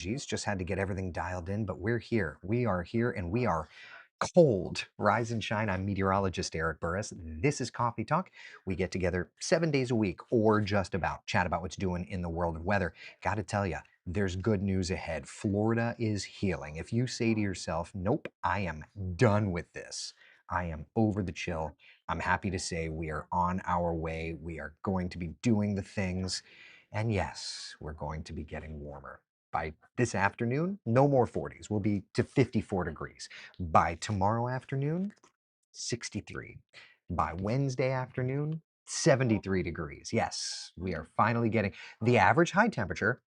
Geez, just had to get everything dialed in, but we're here. We are here and we are cold. Rise and shine. I'm meteorologist Eric Burris. This is Coffee Talk. We get together 7 days a week or just about chat about what's doing in the world of weather. Got to tell you, there's good news ahead. Florida is healing. If you say to yourself, nope, I am done with this. I am over the chill. I'm happy to say we are on our way. We are going to be doing the things. And yes, we're going to be getting warmer. By this afternoon, no more 40s. We'll be to 54 degrees. By tomorrow afternoon, 63. By Wednesday afternoon, 73 degrees. Yes, we are finally getting the average high temperature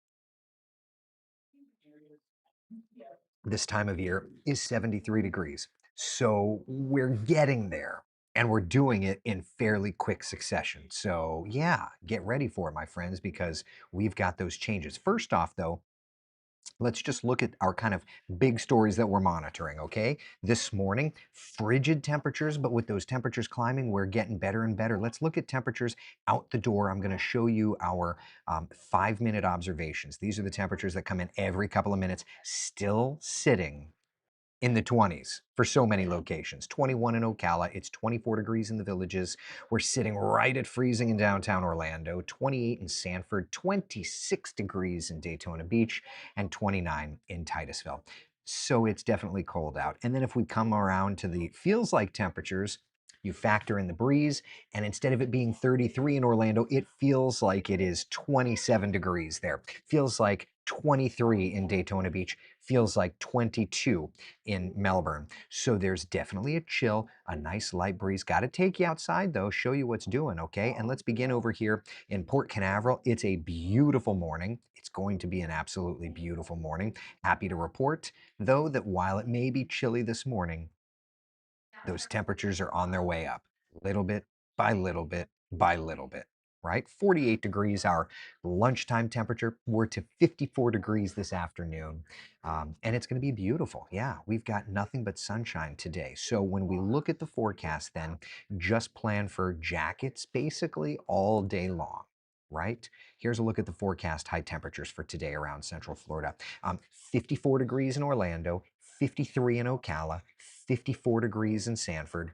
this time of year is 73 degrees. So we're getting there and we're doing it in fairly quick succession. So, yeah, get ready for it, my friends, because we've got those changes. First off, though, let's just look at our kind of big stories that we're monitoring, okay? This morning, frigid temperatures, but with those temperatures climbing, we're getting better and better. Let's look at temperatures out the door. I'm going to show you our 5-minute observations. These are the temperatures that come in every couple of minutes, still sitting in the 20s for so many locations. 21 in Ocala, it's 24 degrees in the Villages. We're sitting right at freezing in downtown Orlando, 28 in Sanford, 26 degrees in Daytona Beach, and 29 in Titusville. So it's definitely cold out. And then if we come around to the feels like temperatures, you factor in the breeze, and instead of it being 33 in Orlando, it feels like it is 27 degrees there. Feels like 23 in Daytona Beach, feels like 22 in Melbourne. So there's definitely a chill, a nice light breeze. Got to take you outside though, show you what's doing, okay? And let's begin over here in Port Canaveral. It's a beautiful morning. It's going to be an absolutely beautiful morning. Happy to report, though, that while it may be chilly this morning, those temperatures are on their way up, little bit by little bit by little bit, right? 48 degrees, our lunchtime temperature. We're to 54 degrees this afternoon, and it's going to be beautiful. Yeah, we've got nothing but sunshine today. So when we look at the forecast, then just plan for jackets basically all day long. Right? Here's a look at the forecast high temperatures for today around Central Florida. 54 degrees in Orlando, 53 in Ocala, 54 degrees in Sanford,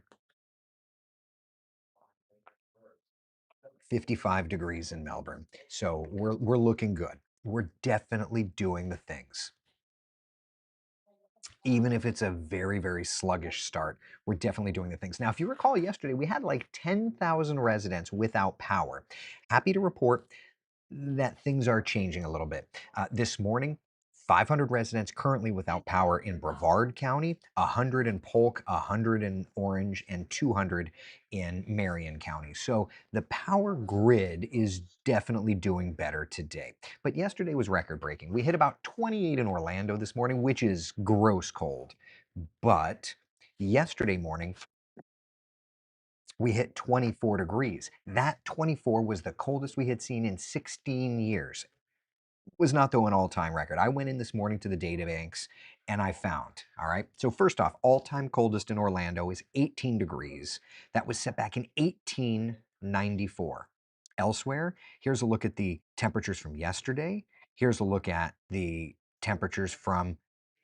55 degrees in Melbourne. So we're looking good. We're definitely doing the things. Even if it's a very, very sluggish start, we're definitely doing the things. Now, if you recall yesterday, we had like 10,000 residents without power. Happy to report that things are changing a little bit. This morning, 500 residents currently without power in Brevard County, 100 in Polk, 100 in Orange, and 200 in Marion County. So the power grid is definitely doing better today. But yesterday was record breaking. We hit about 28 in Orlando this morning, which is gross cold. But yesterday morning, we hit 24 degrees. That 24 was the coldest we had seen in 16 years. Was not though an all-time record. I went in this morning to the data banks and I found, all right. So first off, all-time coldest in Orlando is 18 degrees. That was set back in 1894. Elsewhere, here's a look at the temperatures from yesterday. Here's a look at the temperatures from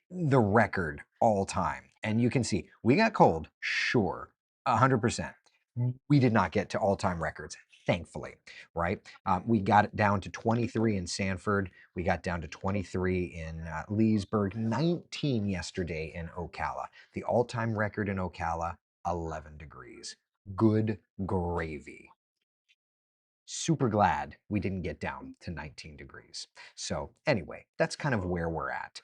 the record all time. And you can see we got cold, sure, 100%. We did not get to all time records, thankfully, right? We got it down to 23 in Sanford. We got down to 23 in Leesburg, 19 yesterday in Ocala. The all time record in Ocala, 11 degrees. Good gravy. Super glad we didn't get down to 19 degrees. So anyway, that's kind of where we're at.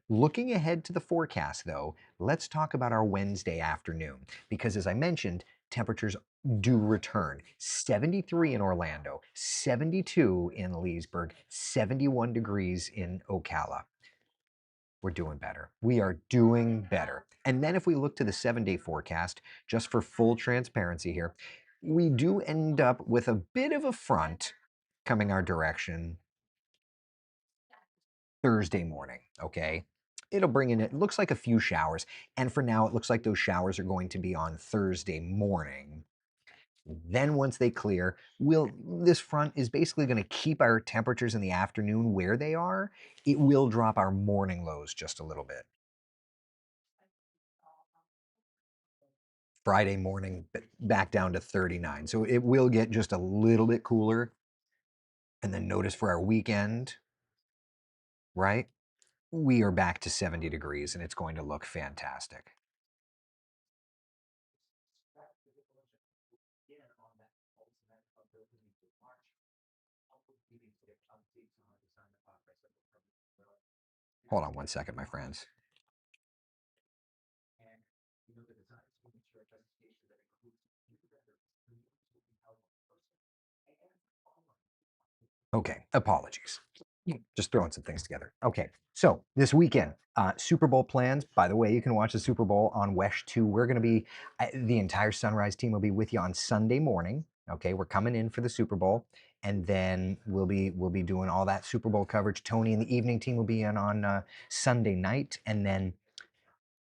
Looking ahead to the forecast though, let's talk about our Wednesday afternoon because as I mentioned, temperatures do return. 73 in Orlando, 72 in Leesburg, 71 degrees in Ocala. We're doing better. We are doing better. And then if we look to the 7-day forecast, just for full transparency here, we do end up with a bit of a front coming our direction Thursday morning, okay? It'll bring in, it looks like a few showers. And for now, it looks like those showers are going to be on Thursday morning. Then once they clear, this front is basically going to keep our temperatures in the afternoon where they are. It will drop our morning lows just a little bit. Friday morning back down to 39. So it will get just a little bit cooler. And then notice for our weekend, right? We are back to 70 degrees and it's going to look fantastic. Hold on one second, my friends. Okay, apologies. Just throwing some things together. Okay, so this weekend, Super Bowl plans. By the way, you can watch the Super Bowl on Wesh 2. We're going to be, the entire Sunrise team will be with you on Sunday morning. Okay, we're coming in for the Super Bowl, and then we'll be doing all that Super Bowl coverage. Tony and the evening team will be in on Sunday night, and then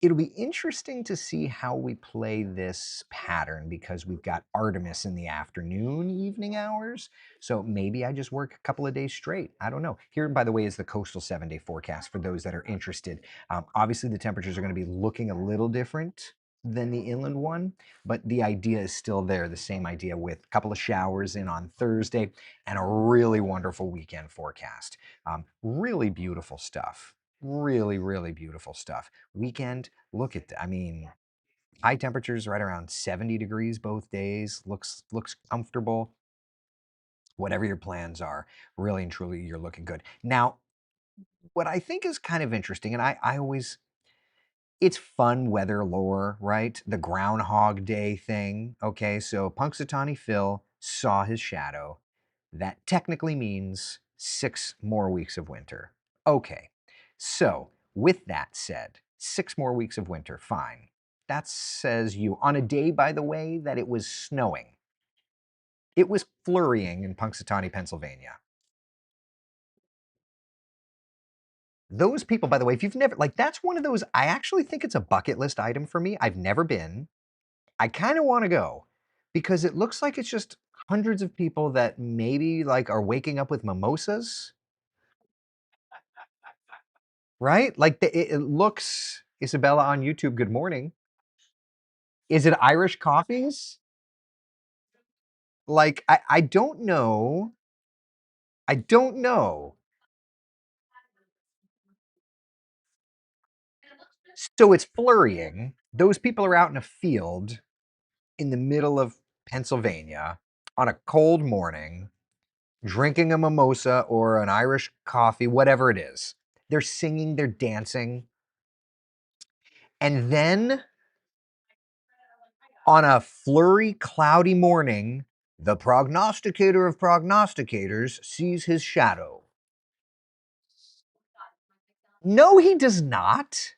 it'll be interesting to see how we play this pattern because we've got Artemis in the afternoon, evening hours. So maybe I just work a couple of days straight. I don't know. Here, by the way, is the coastal 7-day forecast for those that are interested. Obviously, the temperatures are going to be looking a little different than the inland one, but the idea is still there. The same idea with a couple of showers in on Thursday and a really wonderful weekend forecast. Really beautiful stuff. Really, really beautiful stuff. Weekend, look at I mean, high temperatures right around 70 degrees both days. Looks comfortable. Whatever your plans are, really and truly, you're looking good. Now, what I think is kind of interesting, and I always it's fun weather lore, right? The Groundhog Day thing. Okay, so Punxsutawney Phil saw his shadow. That technically means 6 more weeks of winter. Okay, so with that said, 6 more weeks of winter, fine. That says you, on a day, by the way, that it was snowing. It was flurrying in Punxsutawney, Pennsylvania. Those people, by the way, if you've never, like, that's one of those, I actually think it's a bucket list item for me. I've never been. I kind of want to go because it looks like it's just hundreds of people that maybe like are waking up with mimosas, right? Like it looks, Isabella on YouTube, good morning. Is it Irish coffees? Like, I don't know. I don't know. So it's flurrying. Those people are out in a field in the middle of Pennsylvania on a cold morning, drinking a mimosa or an Irish coffee, whatever it is. They're singing, they're dancing. And then on a flurry, cloudy morning, the prognosticator of prognosticators sees his shadow. No, he does not.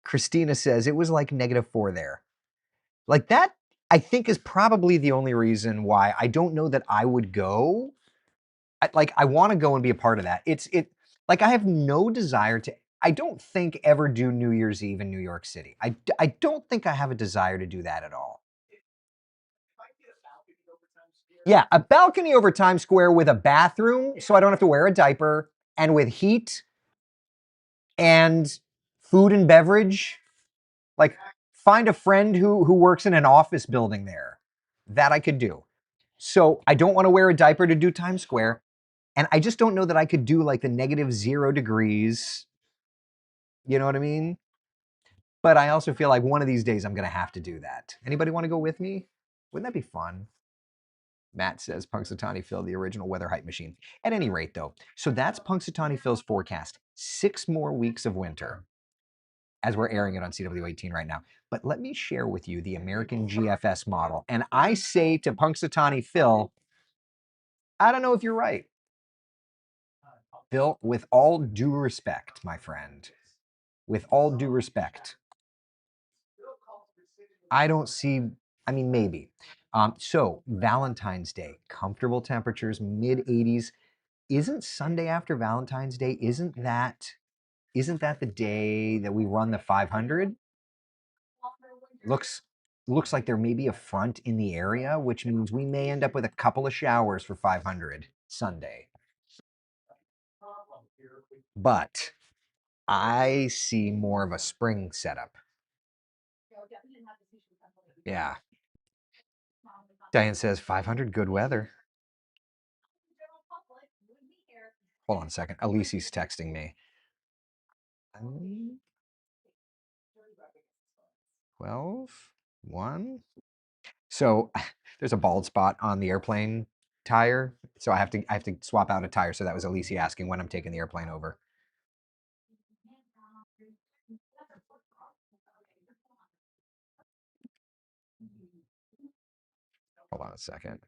Christina says it was like -4 there. Like that, I think, is probably the only reason why I don't know that I would go. I want to go and be a part of that. Like I have no desire to. I don't think ever do New Year's Eve in New York City. I don't think I have a desire to do that at all. Yeah, a balcony over Times Square with a bathroom so I don't have to wear a diaper and with heat and food and beverage. Like find a friend who works in an office building there. That I could do. So I don't want to wear a diaper to do Times Square. And I just don't know that I could do like the -0 degrees. You know what I mean? But I also feel like one of these days I'm going to have to do that. Anybody want to go with me? Wouldn't that be fun? Matt says Punxsutawney Phil, the original weather hype machine. At any rate, though, so that's Punxsutawney Phil's forecast. 6 more weeks of winter as we're airing it on CW18 right now. But let me share with you the American GFS model. And I say to Punxsutawney Phil, I don't know if you're right. Phil, with all due respect, my friend, with all due respect, I don't see, I mean, maybe. So Valentine's Day, comfortable temperatures, mid 80s. Isn't Sunday after Valentine's Day, isn't that the day that we run the 500? Looks looks like there may be a front in the area, which means we may end up with a couple of showers for 500 Sunday. But I see more of a spring setup. Yeah. Diane says 500 good weather. Hold on a second. Alici's texting me. 12, 1. So there's a bald spot on the airplane tire. So I have to swap out a tire. So that was Alicia asking when I'm taking the airplane over. Hold on a second.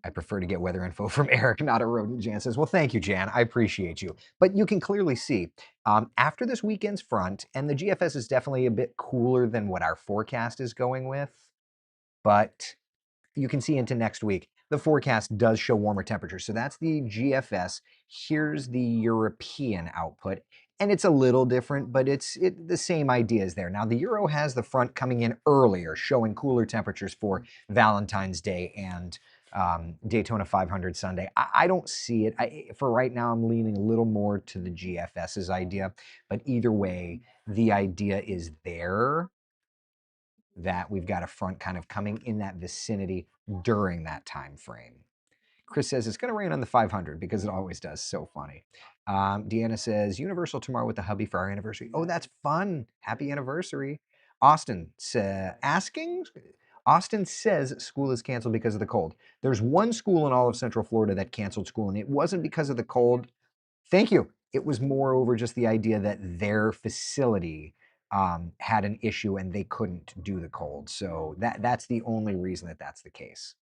I prefer to get weather info from Eric, not a rodent. Jan says, well, thank you, Jan. I appreciate you. But you can clearly see after this weekend's front, and the GFS is definitely a bit cooler than what our forecast is going with, but you can see into next week. The forecast does show warmer temperatures. So that's the GFS. Here's the European output. And it's a little different, but the same idea is there. Now, the Euro has the front coming in earlier, showing cooler temperatures for Valentine's Day and Daytona 500 Sunday. I don't see it. For right now, I'm leaning a little more to the GFS's idea. But either way, the idea is there that we've got a front kind of coming in that vicinity during that time frame. Chris says it's going to rain on the 500 because it always does. So funny. Deanna says Universal tomorrow with the hubby for our anniversary. Oh, that's fun. Happy anniversary. Austin Austin says school is canceled because of the cold. There's one school in all of Central Florida that canceled school, and it wasn't because of the cold. Thank you. It was more over just the idea that their facility had an issue and they couldn't do the cold. So that's the only reason that that's the case.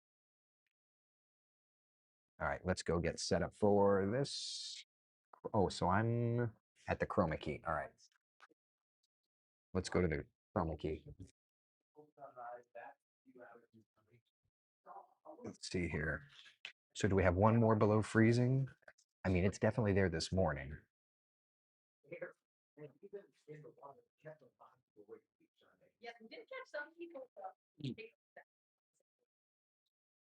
All right, let's go get set up for this. Oh, so I'm at the chroma key. All right. Let's go to the chroma key. Let's see here. So do we have one more below freezing? I mean, it's definitely there this morning. Yes, we did catch some people. The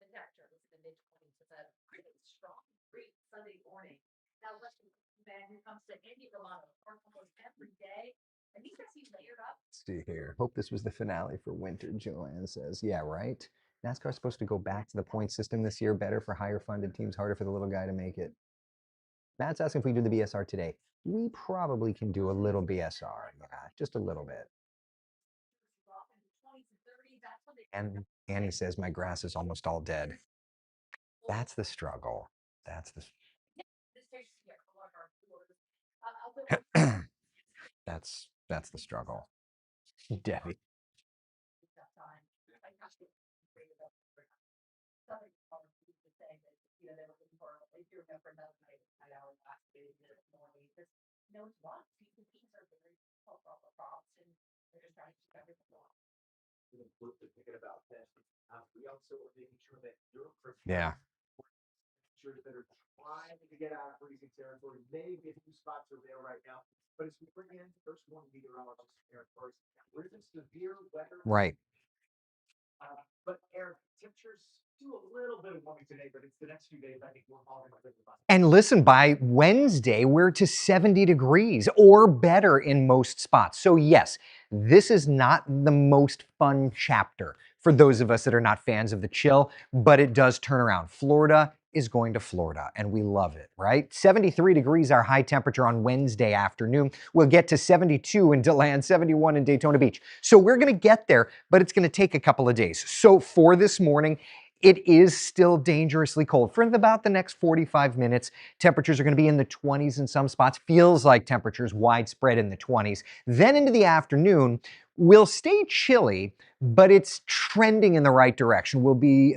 temperature was in the mid-20s. It's a pretty strong, great Sunday morning. Now, let's man who comes to Indy Romano almost every day. And he says he's layered up. Let's see here. Hope this was the finale for winter, Joanne says. Yeah, right? NASCAR's supposed to go back to the point system this year. Better for higher funded teams, harder for the little guy to make it. Matt's asking if we do the BSR today. We probably can do a little BSR. Yeah, just a little bit. And Annie says my grass is almost all dead. That's the struggle. That's the that's the struggle. Debbie. Yeah. That are trying to get out of freezing territory. Maybe a few spots are there right now. But as we bring in first one meteorologist, Eric first, we're in severe weather. Right. But Eric, temperatures do a little bit of warming today, but it's the next few days I think we're all going to live. And listen, by Wednesday, we're to 70 degrees or better in most spots. So yes, this is not the most fun chapter for those of us that are not fans of the chill, but it does turn around. Florida is going to Florida, and we love it, right? 73 degrees our high temperature on Wednesday afternoon. We'll get to 72 in DeLand, 71 in Daytona Beach. So we're going to get there, but it's going to take a couple of days. So for this morning, it is still dangerously cold. For about the next 45 minutes, temperatures are going to be in the 20s in some spots. Feels like temperatures widespread in the 20s. Then into the afternoon, we'll stay chilly, but it's trending in the right direction. We'll be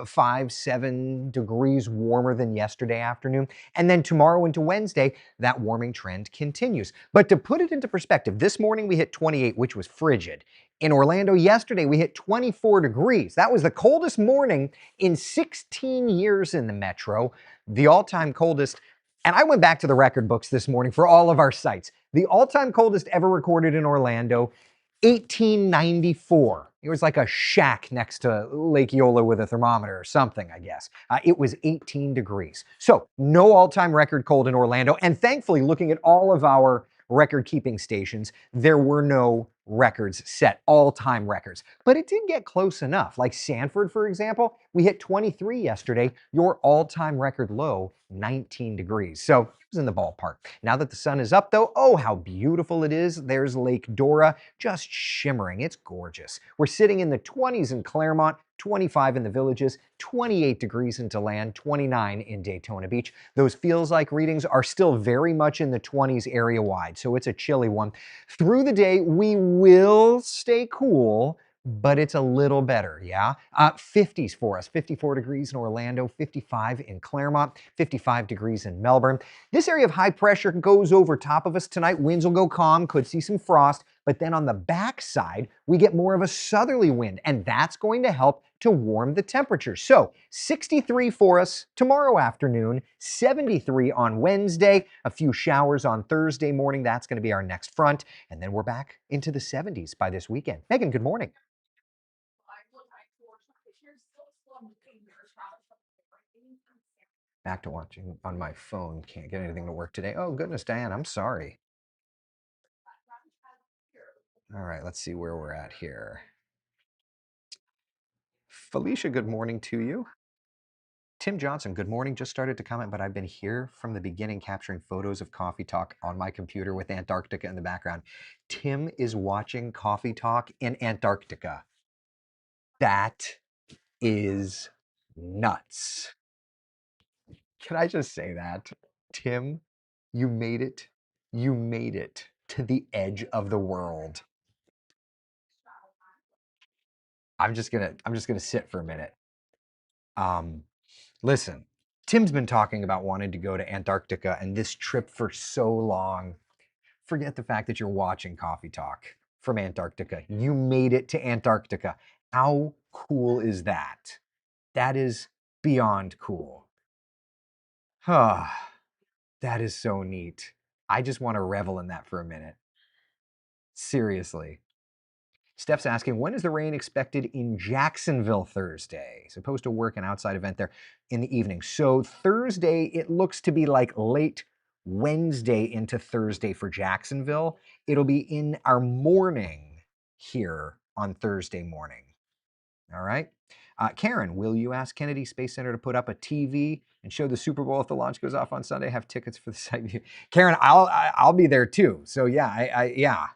5, 7 degrees warmer than yesterday afternoon. And then tomorrow into Wednesday, that warming trend continues. But to put it into perspective, this morning we hit 28, which was frigid. In Orlando yesterday, we hit 24 degrees. That was the coldest morning in 16 years in the metro. The all-time coldest And I went back to the record books this morning for all of our sites. The all-time coldest ever recorded in Orlando, 1894. It was like a shack next to Lake Eola with a thermometer or something, I guess. It was 18 degrees. So no all-time record cold in Orlando. And thankfully, looking at all of our record-keeping stations, there were no records set, all-time records. But it did get close enough. Like Sanford, for example, we hit 23 yesterday. Your all-time record low, 19 degrees. So it was in the ballpark. Now that the sun is up, though, oh, how beautiful it is. There's Lake Dora, just shimmering. It's gorgeous. We're sitting in the 20s in Claremont, 25 in the Villages, 28 degrees in DeLand, 29 in Daytona Beach. Those feels like readings are still very much in the 20s area wide, so it's a chilly one. Through the day, we will stay cool, but it's a little better, yeah? 50s for us, 54 degrees in Orlando, 55 in Claremont, 55 degrees in Melbourne. This area of high pressure goes over top of us tonight. Winds will go calm, could see some frost, but then on the backside, we get more of a southerly wind, and that's going to help to warm the temperature. So 63 for us tomorrow afternoon, 73 on Wednesday, a few showers on Thursday morning. That's going to be our next front. And then we're back into the 70s by this weekend. Megan, good morning. Back to watching on my phone. Can't get anything to work today. Oh, goodness, Diane, I'm sorry. All right, let's see where we're at here. Felicia, good morning to you. Tim Johnson, good morning. Just started to comment, but I've been here from the beginning capturing photos of Coffee Talk on my computer with Antarctica in the background. Tim is watching Coffee Talk in Antarctica. That is nuts. Can I just say that? Tim, you made it. You made it to the edge of the world. I'm just gonna sit for a minute. Um, Listen, Tim's been talking about wanting to go to Antarctica and this trip for so long. Forget the fact that you're watching Coffee Talk from Antarctica. You made it to Antarctica. How cool is that? That is beyond cool. Ah, that is so neat. I just want to revel in that for a minute. Seriously. Steph's asking, when is the rain expected in Jacksonville Thursday? Supposed to work an outside event there in the evening. So Thursday, it looks to be like late Wednesday into Thursday for Jacksonville. It'll be in our morning here on Thursday morning. All right. Karen, will you ask Kennedy Space Center to put up a TV and show the Super Bowl if the launch goes off on Sunday? Have tickets for the site view. Karen, I'll be there too. So yeah, yeah.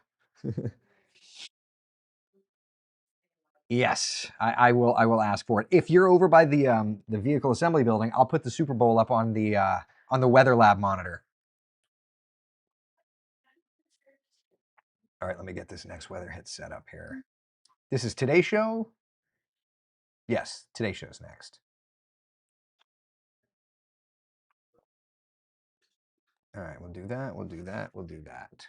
Yes, I will ask for it. If you're over by the vehicle assembly building, I'll put the Super Bowl up on the weather lab monitor. All right, let me get this next weather hit set up here. This is today's show. Yes, today's show's next. All right, we'll do that. We'll do that. We'll do that.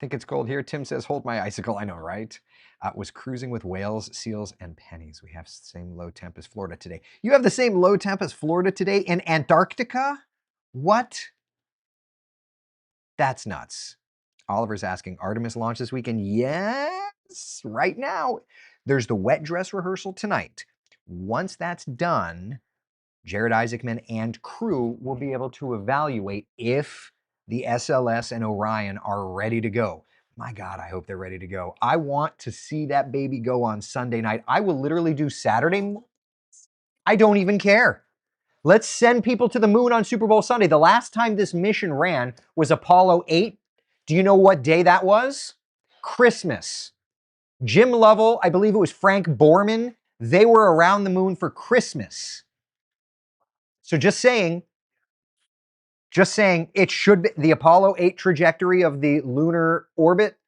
Think it's cold here. Tim says, hold my icicle. I know, right? Was cruising with whales, seals, and pennies. We have the same low temp as Florida today. You have the same low temp as Florida today in Antarctica? What? That's nuts. Oliver's asking, Artemis launch this weekend? Yes, right now. There's the wet dress rehearsal tonight. Once that's done, Jared Isaacman and crew will be able to evaluate if the SLS and Orion are ready to go. My God, I hope they're ready to go. I want to see that baby go on Sunday night. I will literally do Saturday. I don't even care. Let's send people to the moon on Super Bowl Sunday. The last time this mission ran was Apollo 8. Do you know what day that was? Christmas. Jim Lovell, I believe it was Frank Borman, they were around the moon for Christmas. So just saying, it should be the Apollo 8 trajectory of the lunar orbit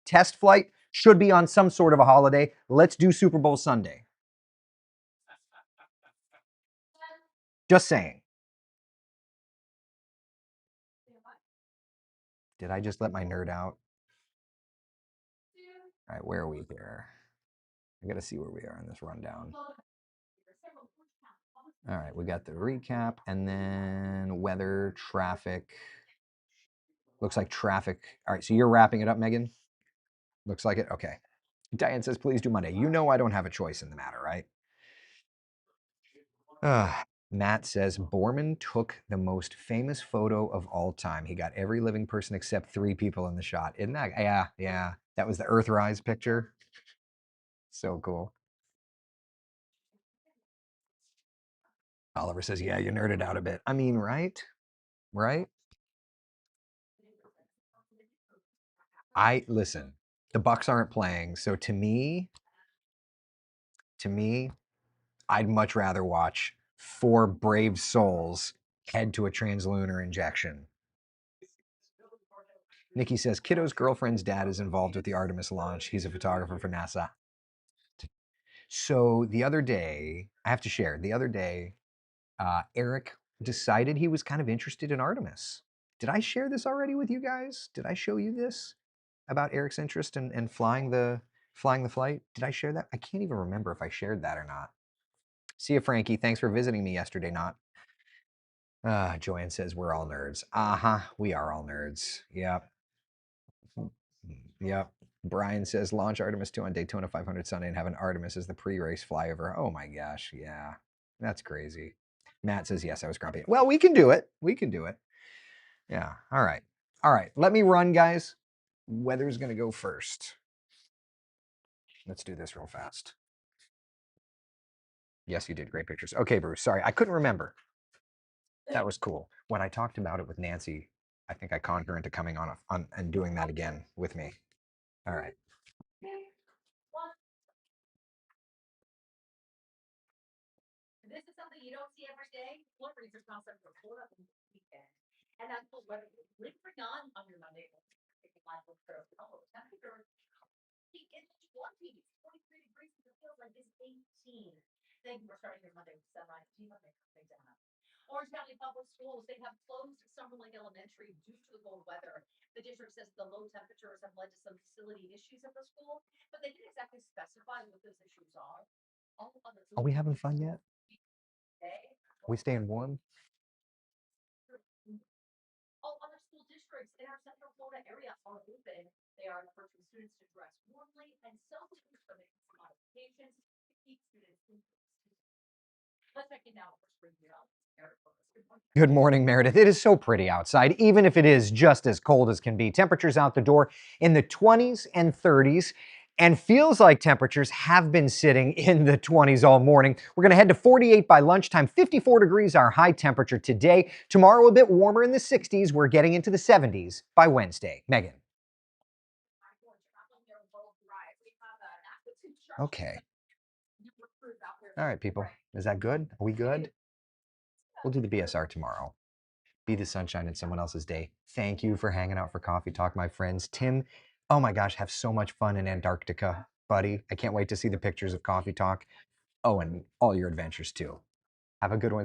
test flight should be on some sort of a holiday. Let's do Super Bowl Sunday. Just saying. Did I just let my nerd out? All right, where are we here? I got to see where we are in this rundown. All right, we got the recap and then weather, traffic. Looks like traffic. All right, so you're wrapping it up, Megan? Looks like it. Okay. Diane says, please do Monday. You know I don't have a choice in the matter, right? Matt says, Borman took the most famous photo of all time. He got every living person except 3 people in the shot. Isn't that? Yeah, yeah. That was the Earthrise picture. So cool. Oliver says, yeah, you nerded out a bit. I mean, right? Right? Listen, the Bucks aren't playing, so to me, I'd much rather watch 4 brave souls head to a translunar injection. Nikki says, Kiddo's girlfriend's dad is involved with the Artemis launch. He's a photographer for NASA. So the other day, I have to share, the other day, Eric decided he was kind of interested in Artemis. Did I share this already with you guys? Did I show you this about Eric's interest in flying the flight? Did I share that? I can't even remember if I shared that or not. See you, Frankie. Thanks for visiting me yesterday, not. Joanne says we're all nerds. Uh-huh. We are all nerds. Yep. Yep. Brian says launch Artemis 2 on Daytona 500 Sunday and have an Artemis as the pre-race flyover. Oh my gosh. Yeah. That's crazy. Matt says, yes, I was grumpy. Well, we can do it. We can do it. Yeah. All right. All right. Let me run, guys. Weather's going to go first. Let's do this real fast. Yes, you did. Great pictures. Okay, Bruce. Sorry. I couldn't remember. That was cool. When I talked about it with Nancy, I think I conned her into coming on and doing that again with me. All right. This is something you don't see every day. One research concept was pulled up in the weekend. And that's what weather lingering on your Monday. Temperature peak in the 20s, 23 degrees, it feels like it's 18. Thank you for starting your Monday with sunrise. Do you want to make down? Orange County Public Schools, they have closed Summer Lake Elementary due to the cold weather. The district says the low temperatures have led to some facility issues at the school, but they didn't exactly specify what those issues are. All of the Are we having fun yet? day, Are we staying warm? all other school districts in our central Florida area are open. They are encouraging students to dress warmly and some schools are making some modifications to keep students in. Let's check in now for spring meteorology. Good morning, Meredith. It is so pretty outside, even if it is just as cold as can be. Temperatures out the door in the 20s and 30s, and feels like temperatures have been sitting in the 20s all morning. We're going to head to 48 by lunchtime, 54 degrees our high temperature today. Tomorrow a bit warmer in the 60s. We're getting into the 70s by Wednesday. Megan. Okay. All right, people. Is that good? Are we good? We'll do the BSR tomorrow. Be the sunshine in someone else's day. Thank you for hanging out for Coffee Talk, my friends. Tim, oh my gosh, have so much fun in Antarctica, buddy. I can't wait to see the pictures of Coffee Talk. Oh, and all your adventures too. Have a good one.